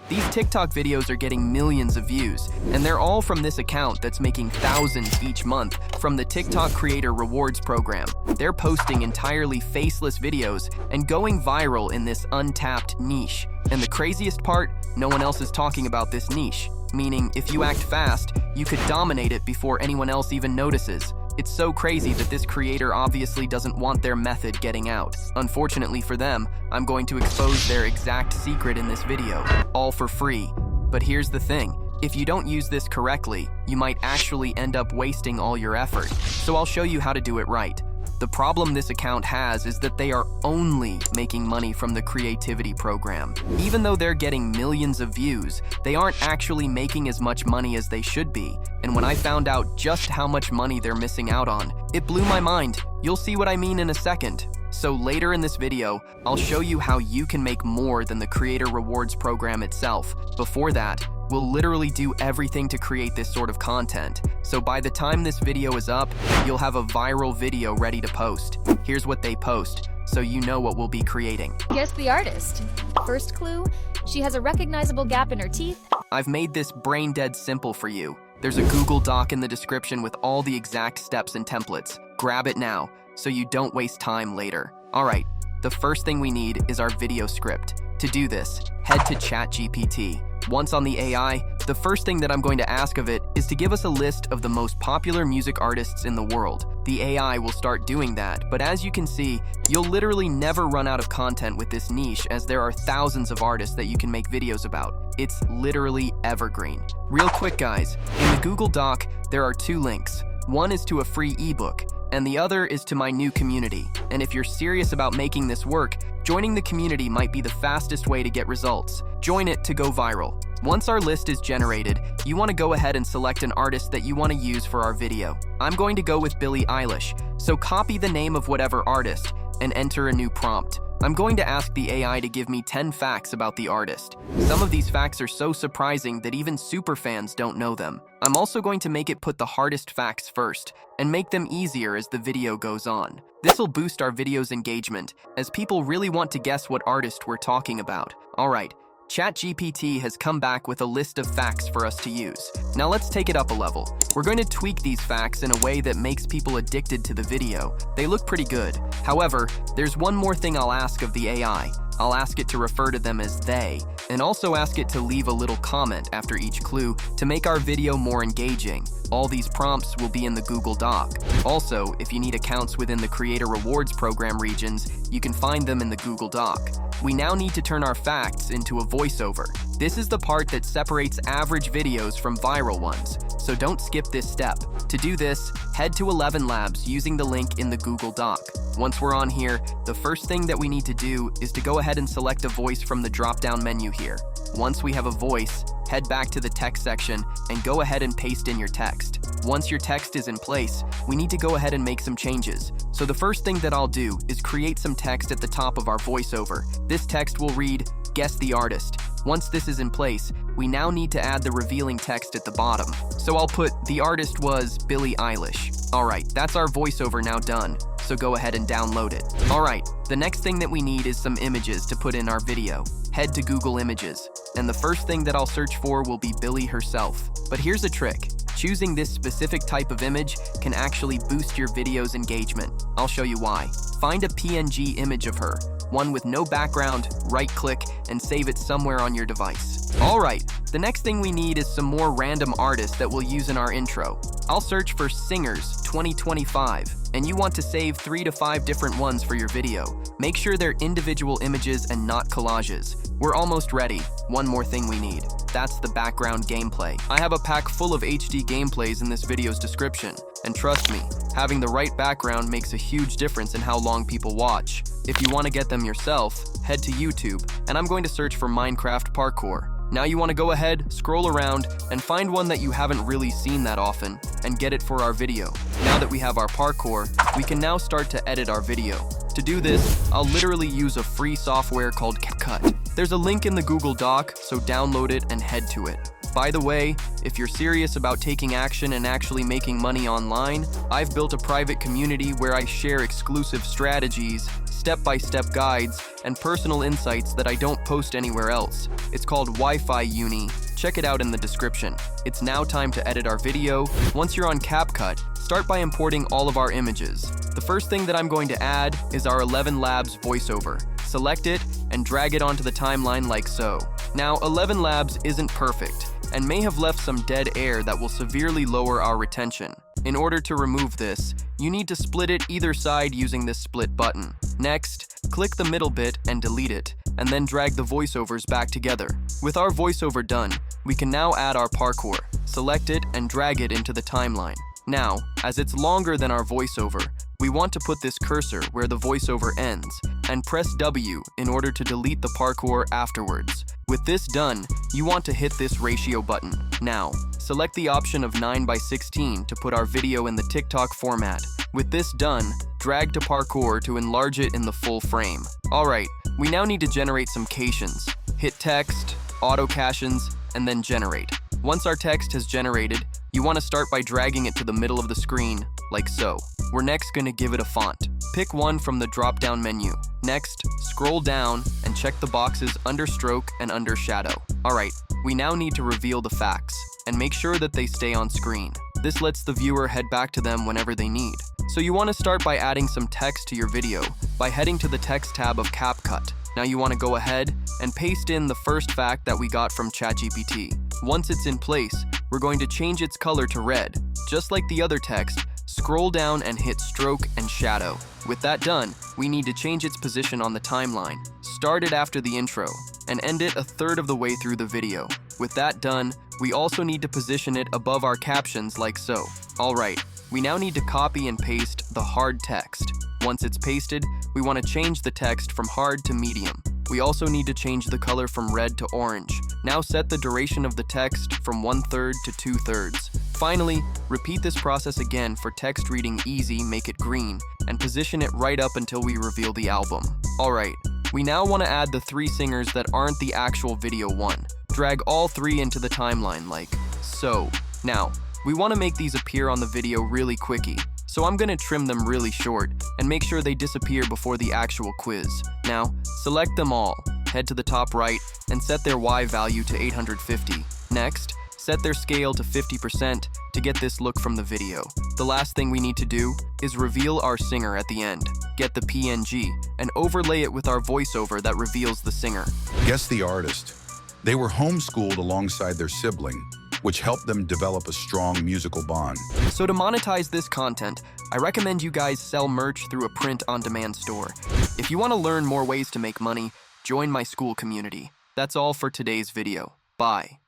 These TikTok videos are getting millions of views, and they're all from this account that's making thousands each month from the TikTok Creator Rewards program. They're posting entirely faceless videos and going viral in this untapped niche. And the craziest part, no one else is talking about this niche, meaning if you act fast, you could dominate it before anyone else even notices. It's so crazy that this creator obviously doesn't want their method getting out. Unfortunately for them, I'm going to expose their exact secret in this video, all for free. But here's the thing, if you don't use this correctly, you might actually end up wasting all your effort. So I'll show you how to do it right. The problem this account has is that they are only making money from the creativity program. Even though they're getting millions of views, they aren't actually making as much money as they should be. And when I found out just how much money they're missing out on, it blew my mind. You'll see what I mean in a second. So later in this video, I'll show you how you can make more than the Creator Rewards program itself. Before that, we'll literally do everything to create this sort of content. So by the time this video is up, you'll have a viral video ready to post. Here's what they post, so you know what we'll be creating. Guess the artist. First clue, she has a recognizable gap in her teeth. I've made this brain dead simple for you. There's a Google Doc in the description with all the exact steps and templates. Grab it now, so you don't waste time later. All right, the first thing we need is our video script. To do this, head to ChatGPT. Once on the AI, the first thing that I'm going to ask of it is to give us a list of the most popular music artists in the world. The AI will start doing that, but as you can see, you'll literally never run out of content with this niche as there are thousands of artists that you can make videos about. It's literally evergreen. Real quick guys, in the Google Doc, there are two links. One is to a free ebook, and the other is to my new community. And if you're serious about making this work, joining the community might be the fastest way to get results. Join it to go viral. Once our list is generated, you want to go ahead and select an artist that you want to use for our video. I'm going to go with Billie Eilish, so copy the name of whatever artist and enter a new prompt. I'm going to ask the AI to give me 10 facts about the artist. Some of these facts are so surprising that even superfans don't know them. I'm also going to make it put the hardest facts first and make them easier as the video goes on. This will boost our video's engagement, as people really want to guess what artist we're talking about. Alright, ChatGPT has come back with a list of facts for us to use. Now let's take it up a level. We're going to tweak these facts in a way that makes people addicted to the video. They look pretty good. However, there's one more thing I'll ask of the AI. I'll ask it to refer to them as they, and also ask it to leave a little comment after each clue to make our video more engaging. All these prompts will be in the Google Doc. Also, if you need accounts within the Creator Rewards program regions, you can find them in the Google Doc. We now need to turn our facts into a voiceover. This is the part that separates average videos from viral ones, so don't skip this step. To do this, head to ElevenLabs using the link in the Google Doc. Once we're on here, the first thing that we need to do is to go ahead and select a voice from the drop-down menu here. Once we have a voice, head back to the text section and go ahead and paste in your text. Once your text is in place, we need to go ahead and make some changes. So the first thing that I'll do is create some text at the top of our voiceover. This text will read, "Guess the artist." Once this is in place, we now need to add the revealing text at the bottom. So I'll put, "The artist was Billie Eilish." Alright, that's our voiceover now done, so go ahead and download it. Alright, the next thing that we need is some images to put in our video. Head to Google Images, and the first thing that I'll search for will be Billie herself. But here's a trick. Choosing this specific type of image can actually boost your video's engagement. I'll show you why. Find a PNG image of her, one with no background, right-click, and save it somewhere on your device. Alright, the next thing we need is some more random artists that we'll use in our intro. I'll search for Singers 2025, and you want to save 3 to 5 different ones for your video. Make sure they're individual images and not collages. We're almost ready. One more thing we need. That's the background gameplay. I have a pack full of HD gameplays in this video's description, and trust me, having the right background makes a huge difference in how long people watch. If you want to get them yourself, head to YouTube, and I'm going to search for Minecraft Parkour. Now you want to go ahead, scroll around, and find one that you haven't really seen that often, and get it for our video. Now that we have our parkour, we can now start to edit our video. To do this, I'll literally use a free software called CapCut. There's a link in the Google Doc, so download it and head to it. By the way, if you're serious about taking action and actually making money online, I've built a private community where I share exclusive strategies, step-by-step guides, and personal insights that I don't post anywhere else. It's called Wi-Fi Uni. Check it out in the description. It's now time to edit our video. Once you're on CapCut, start by importing all of our images. The first thing that I'm going to add is our ElevenLabs Voiceover. Select it and drag it onto the timeline like so. Now, ElevenLabs isn't perfect and may have left some dead air that will severely lower our retention. In order to remove this, you need to split it either side using this split button. Next, click the middle bit and delete it, and then drag the voiceovers back together. With our voiceover done, we can now add our parkour. Select it and drag it into the timeline. Now, as it's longer than our voiceover, we want to put this cursor where the voiceover ends, and press W in order to delete the parkour afterwards. With this done, you want to hit this ratio button. Now, select the option of 9:16 to put our video in the TikTok format. With this done, drag to parkour to enlarge it in the full frame. Alright, we now need to generate some captions. Hit text, auto captions, and then generate. Once our text has generated, you want to start by dragging it to the middle of the screen, like so. We're next going to give it a font. Pick one from the drop-down menu. Next, scroll down and check the boxes under stroke and under shadow. Alright, we now need to reveal the facts and make sure that they stay on screen. This lets the viewer head back to them whenever they need. So you want to start by adding some text to your video by heading to the text tab of CapCut. Now you want to go ahead and paste in the first fact that we got from ChatGPT. Once it's in place, we're going to change its color to red. Just like the other text, scroll down and hit stroke and shadow. With that done, we need to change its position on the timeline. Start it after the intro and end it a third of the way through the video. With that done, we also need to position it above our captions like so. Alright, we now need to copy and paste the hard text. Once it's pasted, we want to change the text from hard to medium. We also need to change the color from red to orange. Now set the duration of the text from 1/3 to 2/3. Finally, repeat this process again for text reading easy, make it green, and position it right up until we reveal the album. Alright, we now want to add the 3 singers that aren't the actual video one. Drag all 3 into the timeline like so. Now, we want to make these appear on the video really quicky, so I'm going to trim them really short and make sure they disappear before the actual quiz. Now, select them all, head to the top right, and set their Y value to 850. Next, set their scale to 50% to get this look from the video. The last thing we need to do is reveal our singer at the end. Get the PNG and overlay it with our voiceover that reveals the singer. Guess the artist. They were homeschooled alongside their sibling, which helped them develop a strong musical bond. So to monetize this content, I recommend you guys sell merch through a print-on-demand store. If you want to learn more ways to make money, join my school community. That's all for today's video. Bye.